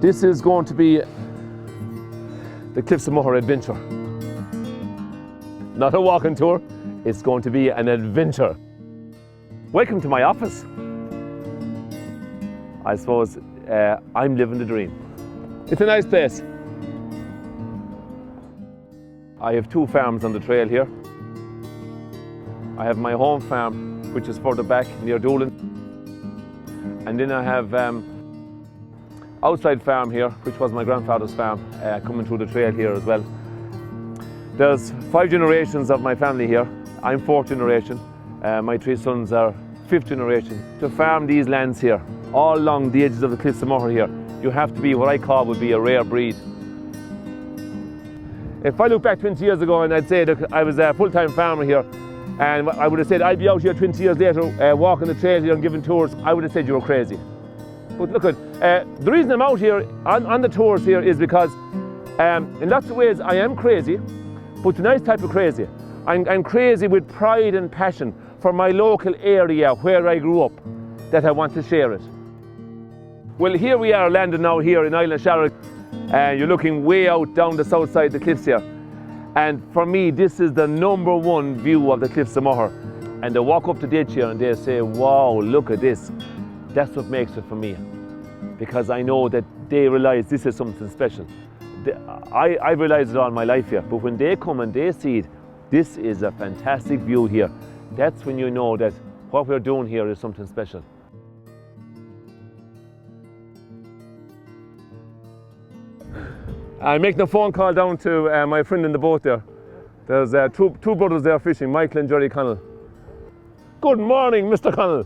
This is going to be the Cliffs of Moher adventure. Not a walking tour, it's going to be an adventure. Welcome to my office. I suppose I'm living the dream. It's a nice place. I have 2 farms on the trail here. I have my home farm, which is further back near Doolin. And then I have outside farm here, which was my grandfather's farm, coming through the trail here as well. There's 5 generations of my family here. I'm 4th generation. My 3 sons are 5th generation. To farm these lands here, all along the edges of the Cliffs of Moher here, you have to be what I call would be a rare breed. If I look back 20 years ago and I'd say that I was a full-time farmer here, and I would have said I'd be out here 20 years later walking the trail here and giving tours, I would have said you were crazy. But look, the reason I'm out here on the tours here is because in lots of ways I am crazy, but a nice type of crazy. I'm crazy with pride and passion for my local area where I grew up, that I want to share it. Well, here we are landed now here in Island Sharrock, and you're looking way out down the south side of the cliffs here. And for me, this is the #1 view of the Cliffs of Moher. And they walk up to the edge here and they say, wow, look at this. That's what makes it for me. Because I know that they realize this is something special. I've realized it all my life here, but when they come and they see it, this is a fantastic view here. That's when you know that what we're doing here is something special. I'm making a phone call down to my friend in the boat there. There's two brothers there fishing, Michael and Jerry Connell. Good morning, Mr. Connell.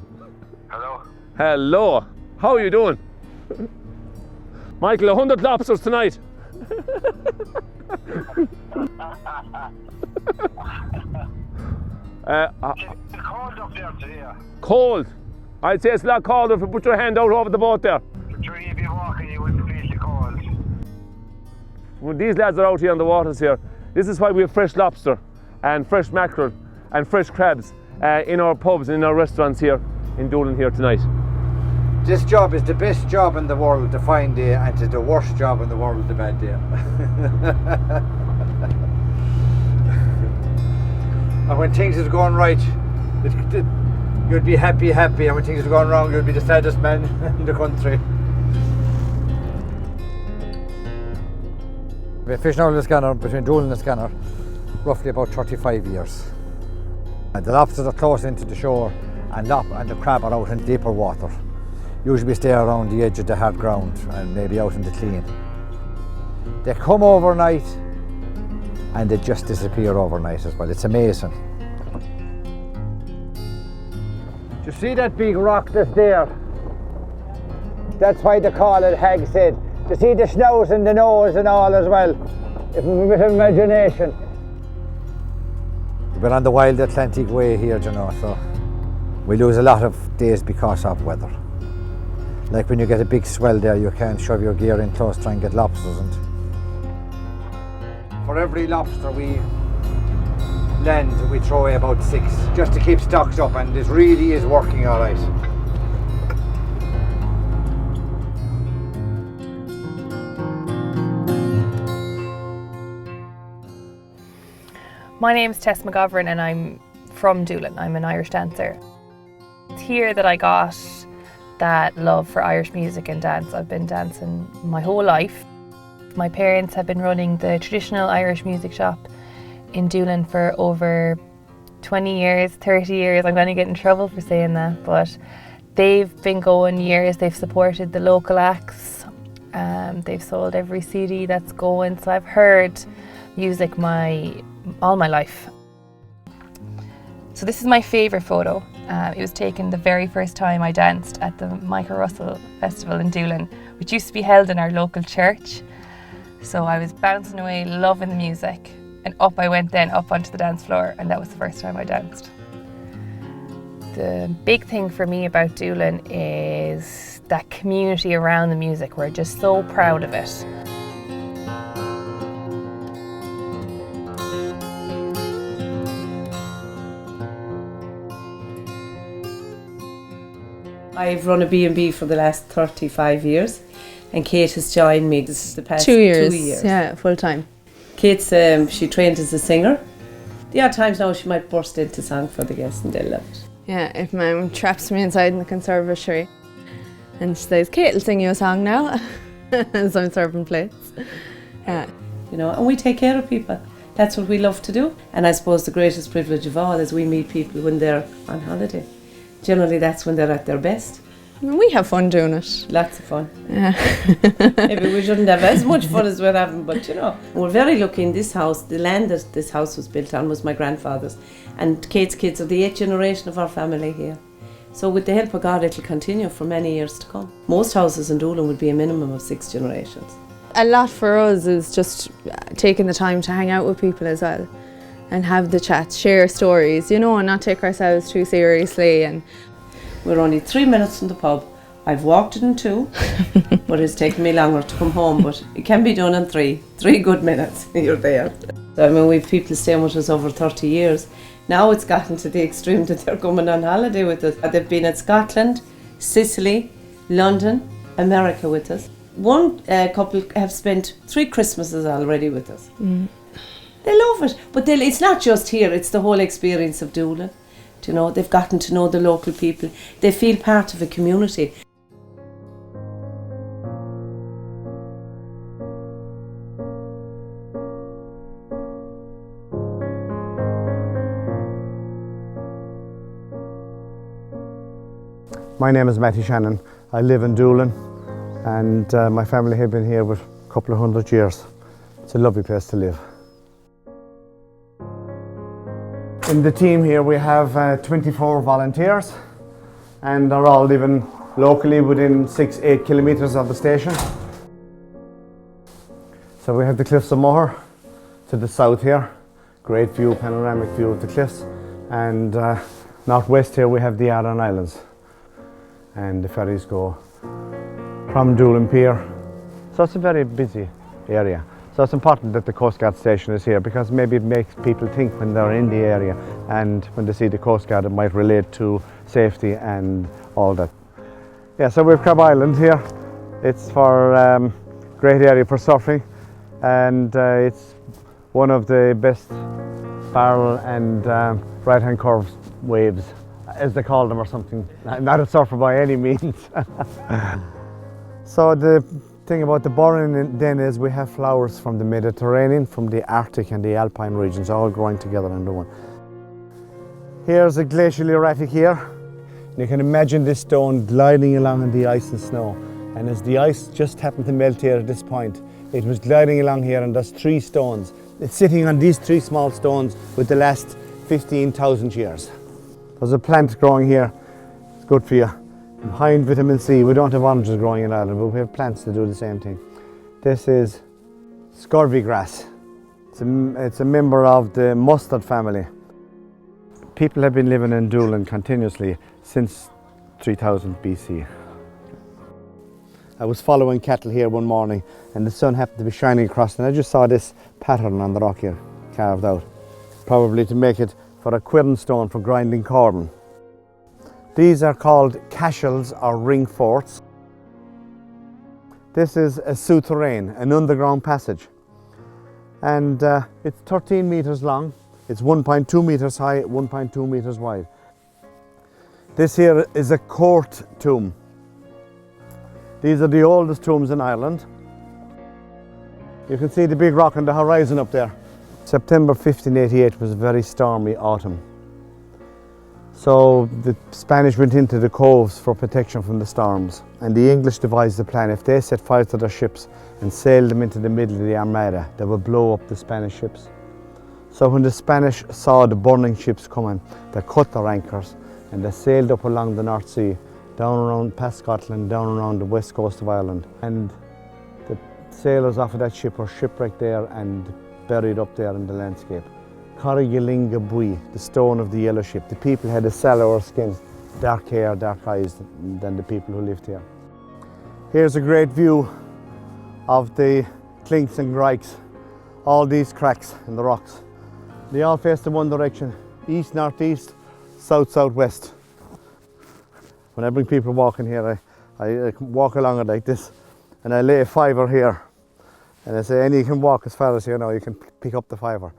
Hello. Hello. How are you doing? Michael, 100 lobsters tonight. It's cold up there today. Cold. I'd say it's a lot colder if you put your hand out over the boat there. Sure, you'd be walking, you wouldn't feel the cold. When these lads are out here on the waters here, this is why we have fresh lobster and fresh mackerel and fresh crabs in our pubs and in our restaurants here in Doolin here tonight. This job is the best job in the world, the fine day, and it's the worst job in the world, the bad day. And when things is going right, you'd be happy, and when things are going wrong, you'd be the saddest man in the country. I've been fishing out of the Scanner, between Doolin and Scanner, roughly about 35 years. And the lobsters are close into the shore, and the crab are out in deeper water. Usually stay around the edge of the hard ground and maybe out in the clean. They come overnight and they just disappear overnight as well. It's amazing. Do you see that big rock that's there? That's why they call it Hag's Head. You see the snout and the nose and all as well. If a bit of imagination. We've been on the Wild Atlantic Way here, you know, so we lose a lot of days because of weather. Like when you get a big swell there, you can't shove your gear in close, try and get lobsters. And for every lobster we land, we throw away about 6, just to keep stocks up, and this really is working all right. My name's Tess McGovern and I'm from Doolin. I'm an Irish dancer. It's here that I got that love for Irish music and dance. I've been dancing my whole life. My parents have been running the traditional Irish music shop in Doolin for over 20 years, 30 years. I'm going to get in trouble for saying that, but they've been going years. They've supported the local acts. They've sold every CD that's going. So I've heard music all my life. So this is my favourite photo. It was taken the very first time I danced at the Michael Russell Festival in Doolin, which used to be held in our local church. So I was bouncing away, loving the music, and up I went then, up onto the dance floor, and that was the first time I danced. The big thing for me about Doolin is that community around the music. We're just so proud of it. I've run a B&B for the last 35 years. And Kate has joined me. This is the past 2 years. 2 years. Yeah, full time. Kate's, she trained as a singer. There are times now she might burst into song for the guests and they'll love it. Yeah, if Mum traps me inside in the conservatory and she says, Kate will sing you a song now, as I'm serving plates. Yeah. You know, and we take care of people. That's what we love to do. And I suppose the greatest privilege of all is we meet people when they're on holiday. Generally, that's when they're at their best. I mean, we have fun doing it. Lots of fun. Yeah. Maybe we shouldn't have as much fun as we're having, but you know. We're very lucky in this house. The land that this house was built on was my grandfather's. And Kate's kids are the 8th generation of our family here. So with the help of God, it'll continue for many years to come. Most houses in Doolin would be a minimum of 6 generations. A lot for us is just taking the time to hang out with people as well and have the chats, share stories, you know, and not take ourselves too seriously. And we're only 3 minutes from the pub. I've walked it in 2, but it's taken me longer to come home, but it can be done in 3 good minutes. You're there. So, I mean, we've people staying with us over 30 years. Now it's gotten to the extreme that they're coming on holiday with us. They've been at Scotland, Sicily, London, America with us. One couple have spent 3 Christmases already with us. They love it, but it's not just here, it's the whole experience of Doolin. You know, they've gotten to know the local people. They feel part of a community. My name is Matty Shannon. I live in Doolin and my family have been here for a couple of 100 years. It's a lovely place to live. In the team here we have 24 volunteers and they're all living locally within 6-8 kilometres of the station. So we have the Cliffs of Moher to the south here, great view, panoramic view of the cliffs, and northwest here we have the Aran Islands and the ferries go from Doolin Pier. So it's a very busy area. So it's important that the Coast Guard station is here because maybe it makes people think when they're in the area and when they see the Coast Guard it might relate to safety and all that. Yeah, so we have Crab Island here. It's for great area for surfing and it's one of the best barrel and right hand curve waves as they call them or something. Not a surfer by any means. So the thing about the Burren then is we have flowers from the Mediterranean, from the Arctic and the Alpine regions all growing together into one. Here's a glacial erratic here. You can imagine this stone gliding along in the ice and snow. And as the ice just happened to melt here at this point, it was gliding along here and there's 3 stones. It's sitting on these 3 small stones with the last 15,000 years. There's a plant growing here, it's good for you. High in vitamin C. We don't have oranges growing in Ireland, but we have plants that do the same thing. This is scurvy grass. It's a member of the mustard family. People have been living in Doolin continuously since 3000 BC. I was following cattle here one morning and the sun happened to be shining across and I just saw this pattern on the rock here carved out. Probably to make it for a quern stone for grinding corn. These are called cashels or ring forts. This is a souterrain, an underground passage. And it's 13 metres long. It's 1.2 metres high, 1.2 metres wide. This here is a court tomb. These are the oldest tombs in Ireland. You can see the big rock on the horizon up there. September 1588 was a very stormy autumn. So the Spanish went into the coves for protection from the storms and the English devised a plan. If they set fire to their ships and sailed them into the middle of the Armada, they would blow up the Spanish ships. So when the Spanish saw the burning ships coming, they cut their anchors and they sailed up along the North Sea, down around past Scotland, down around the west coast of Ireland. And the sailors off of that ship were shipwrecked there and buried up there in the landscape. Corrigalinga Bui, the stone of the yellow ship. The people had a sallower skin, dark hair, dark eyes than the people who lived here. Here's a great view of the clinks and grikes, all these cracks in the rocks. They all face in one direction, east, northeast, south, southwest. When I bring people walking here, I walk along it like this and I lay a fiver here. And I say, any you can walk as far as you know, you can pick up the fiver.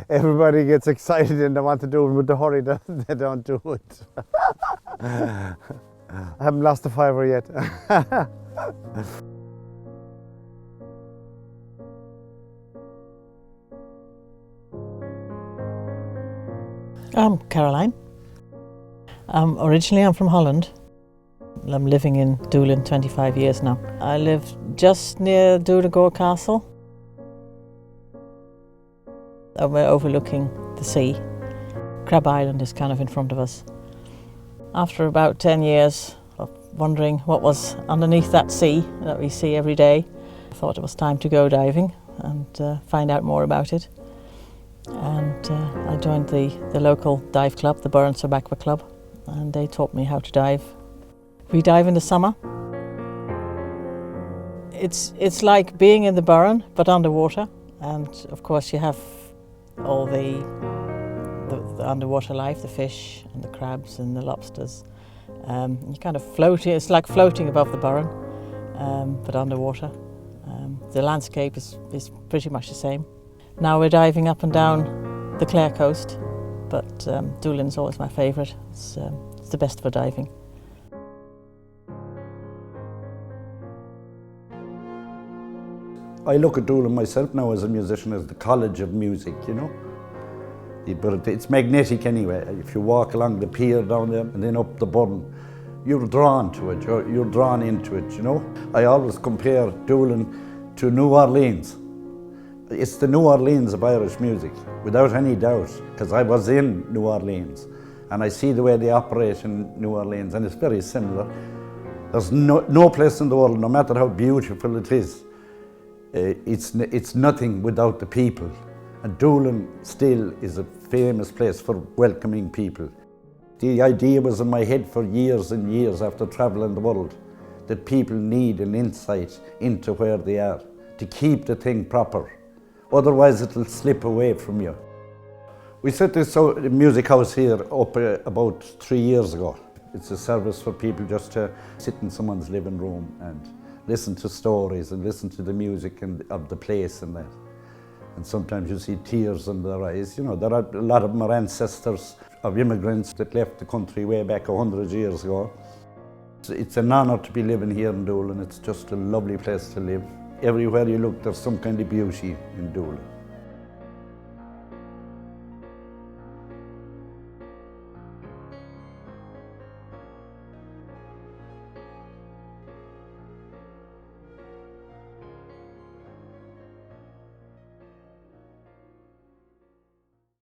Everybody gets excited and they want to do it, with the hurry they don't do it. I haven't lost a fiver yet. I'm Caroline. Originally I'm from Holland. I'm living in Doolin 25 years now. I live just near Donegal Castle. We're overlooking the sea. Crab Island is kind of in front of us. After about 10 years of wondering what was underneath that sea that we see every day, I thought it was time to go diving and find out more about it. And I joined the local dive club, the Burren Sub Aqua Club, and they taught me how to dive. We dive in the summer. It's like being in the Burren but underwater, and of course you have all the underwater life, the fish and the crabs and the lobsters. You kind of float, it's like floating above the Burren, but underwater. The landscape is pretty much the same. Now we're diving up and down the Clare coast, but Doolin's always my favourite. It's the best for diving. I look at Doolin myself now as a musician as the college of music, you know. But it's magnetic anyway. If you walk along the pier down there and then up the Burren, you're drawn to it, you're drawn into it, you know. I always compare Doolin to New Orleans. It's the New Orleans of Irish music, without any doubt, because I was in New Orleans and I see the way they operate in New Orleans, and it's very similar. There's no place in the world, no matter how beautiful it is, it's nothing without the people. And Doolin still is a famous place for welcoming people. The idea was in my head for years and years after traveling the world, that people need an insight into where they are to keep the thing proper. Otherwise it'll slip away from you. We set this music house here up about 3 years ago. It's a service for people just to sit in someone's living room and listen to stories and listen to the music of the place and that. And sometimes you see tears in their eyes. You know, there are a lot of them are ancestors of immigrants that left the country way back 100 years ago. It's an honour to be living here in Doolin. It's just a lovely place to live. Everywhere you look, there's some kind of beauty in Doolin.